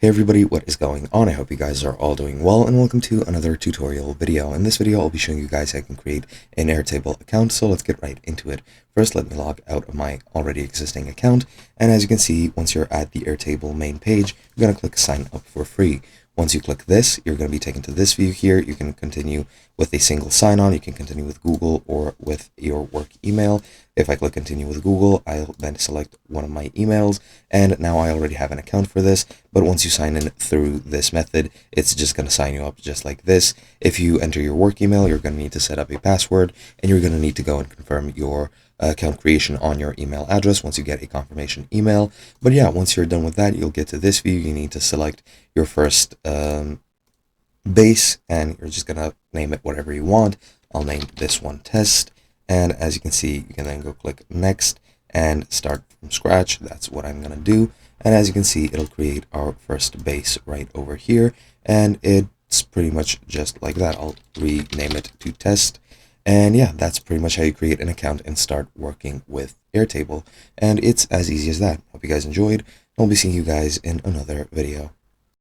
Hey everybody, what is going on? I hope you guys are all doing well, and welcome to another tutorial video. In this video, I'll be showing you guys how you can create an Airtable account, so let's get right into it. First, let me log out of my already existing account, and as you can see, once you're at the Airtable main page, you're going to click sign up for free. Once you click this, you're going to be taken to this view here. You can continue with a single sign-on, you can continue with Google or with your work email. If I click continue with Google, I'll then select one of my emails, and now I already have an account for this. But once you sign in through this method, it's just going to sign you up just like this. If you enter your work email, you're going to need to set up a password, and you're going to need to go and confirm your account creation on your email address once you get a confirmation email. But yeah, once you're done with that, you'll get to this view. You need to select your first base, and you're just gonna name it whatever you want. I'll name this one test, and as you can see, you can then go click next and start from scratch. That's what I'm gonna do, and as you can see, it'll create our first base right over here, and it's pretty much just like that. I'll rename it to test. And yeah, that's pretty much how you create an account and start working with Airtable. And it's as easy as that. Hope you guys enjoyed. I'll be seeing you guys in another video.